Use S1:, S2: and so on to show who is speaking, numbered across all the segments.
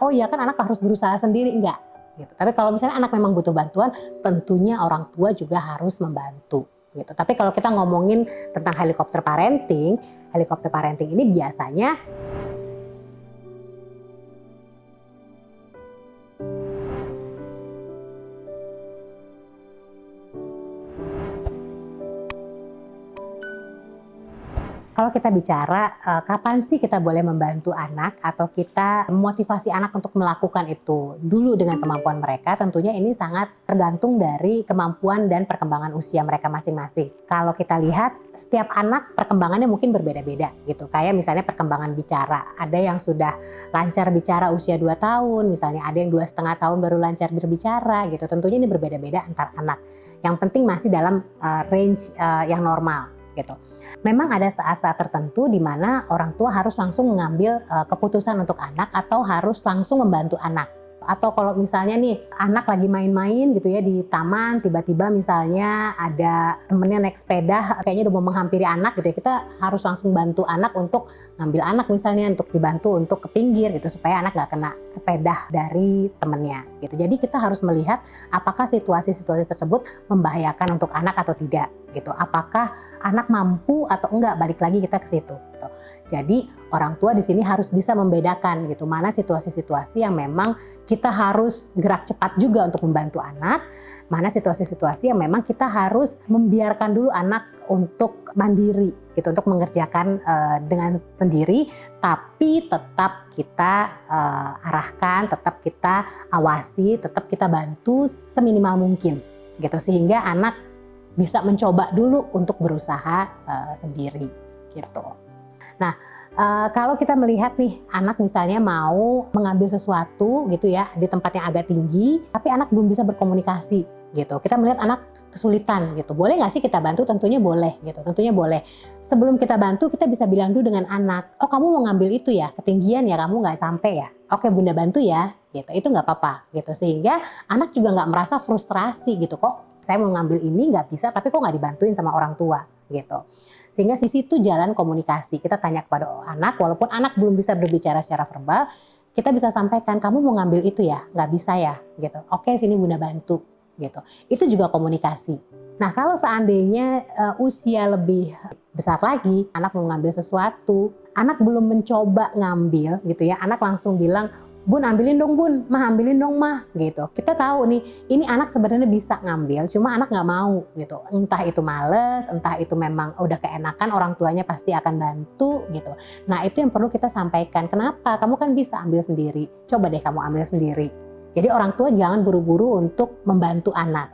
S1: oh ya kan anak harus berusaha sendiri, enggak gitu. Tapi kalau misalnya anak memang butuh bantuan, tentunya orang tua juga harus membantu gitu. Tapi kalau kita ngomongin tentang helikopter parenting ini biasanya kalau kita bicara kapan sih kita boleh membantu anak atau kita memotivasi anak untuk melakukan itu dulu dengan kemampuan mereka, tentunya ini sangat tergantung dari kemampuan dan perkembangan usia mereka masing-masing. Kalau kita lihat setiap anak perkembangannya mungkin berbeda-beda gitu. Kayak misalnya perkembangan bicara, ada yang sudah lancar bicara usia 2 tahun, misalnya ada yang 2,5 tahun baru lancar berbicara gitu. Tentunya ini berbeda-beda antar anak. Yang penting masih dalam range yang normal gitu. Memang ada saat-saat tertentu di mana orang tua harus langsung mengambil keputusan untuk anak atau harus langsung membantu anak. Atau kalau misalnya nih anak lagi main-main gitu ya di taman, tiba-tiba misalnya ada temennya naik sepeda kayaknya udah mau menghampiri anak gitu ya, kita harus langsung bantu anak untuk ngambil anak misalnya, untuk dibantu untuk ke pinggir gitu supaya anak nggak kena sepeda dari temennya gitu. Jadi kita harus melihat apakah situasi-situasi tersebut membahayakan untuk anak atau tidak gitu. Apakah anak mampu atau enggak, balik lagi kita ke situ gitu. Jadi orang tua di sini harus bisa membedakan gitu mana situasi-situasi yang memang kita harus gerak cepat juga untuk membantu anak, mana situasi-situasi yang memang kita harus membiarkan dulu anak untuk mandiri gitu, untuk mengerjakan dengan sendiri, tapi tetap kita arahkan, tetap kita awasi, tetap kita bantu seminimal mungkin gitu, sehingga anak bisa mencoba dulu untuk berusaha sendiri gitu. Nah, kalau kita melihat nih anak misalnya mau mengambil sesuatu gitu ya di tempat yang agak tinggi, tapi anak belum bisa berkomunikasi gitu. Kita melihat anak kesulitan gitu. Boleh nggak sih kita bantu? Tentunya boleh gitu. Tentunya boleh. Sebelum kita bantu, kita bisa bilang dulu dengan anak, oh kamu mau ngambil itu ya, ketinggian ya, kamu nggak sampai ya. Oke bunda bantu ya gitu. Itu nggak apa-apa gitu. Sehingga anak juga nggak merasa frustrasi gitu, kok saya mau ngambil ini nggak bisa tapi kok nggak dibantuin sama orang tua gitu. Sehingga di situ jalan komunikasi. Kita tanya kepada anak, walaupun anak belum bisa berbicara secara verbal, kita bisa sampaikan, kamu mau ngambil itu ya? Nggak bisa ya? Gitu. Oke, sini bunda bantu. Gitu. Itu juga komunikasi. Nah, kalau seandainya usia lebih besar lagi, anak mau ngambil sesuatu, anak belum mencoba ngambil gitu ya, anak langsung bilang, bun ambilin dong bun, mah ambilin dong mah gitu. Kita tahu nih, ini anak sebenarnya bisa ngambil, cuma anak nggak mau gitu. Entah itu males, entah itu memang udah keenakan, orang tuanya pasti akan bantu gitu. Nah itu yang perlu kita sampaikan, kenapa? Kamu kan bisa ambil sendiri, coba deh kamu ambil sendiri. Jadi orang tua jangan buru-buru untuk membantu anak.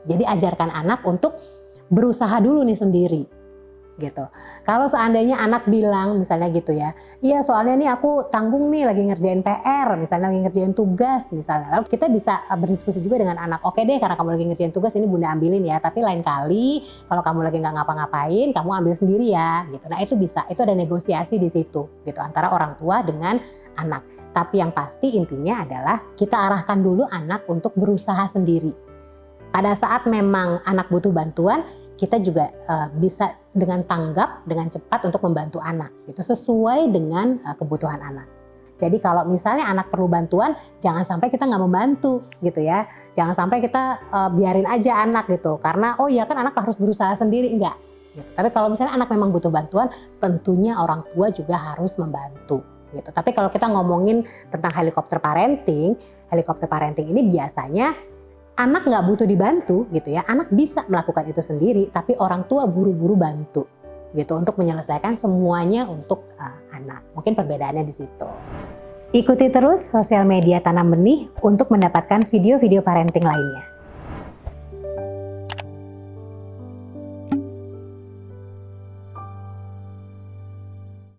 S1: Jadi ajarkan anak untuk berusaha dulu nih sendiri. Gitu. Kalau seandainya anak bilang misalnya gitu ya, iya soalnya nih aku tanggung nih lagi ngerjain PR, misalnya lagi ngerjain tugas misalnya, lalu kita bisa berdiskusi juga dengan anak, oke deh karena kamu lagi ngerjain tugas ini bunda ambilin ya, tapi lain kali kalau kamu lagi nggak ngapa-ngapain kamu ambil sendiri ya gitu. Nah itu bisa, itu ada negosiasi di situ gitu antara orang tua dengan anak. Tapi yang pasti intinya adalah kita arahkan dulu anak untuk berusaha sendiri. Pada saat memang anak butuh bantuan, kita juga bisa dengan tanggap, dengan cepat untuk membantu anak. Itu sesuai dengan kebutuhan anak. Jadi kalau misalnya anak perlu bantuan, jangan sampai kita nggak membantu gitu ya. Jangan sampai kita biarin aja anak gitu. Karena oh ya kan anak harus berusaha sendiri, enggak. Gitu. Tapi kalau misalnya anak memang butuh bantuan, tentunya orang tua juga harus membantu. Gitu. Tapi kalau kita ngomongin tentang helikopter parenting ini biasanya anak nggak butuh dibantu gitu ya, anak bisa melakukan itu sendiri, tapi orang tua buru-buru bantu gitu untuk menyelesaikan semuanya untuk anak. Mungkin perbedaannya di situ. Ikuti terus sosial media Tanam Benih untuk mendapatkan video-video parenting lainnya.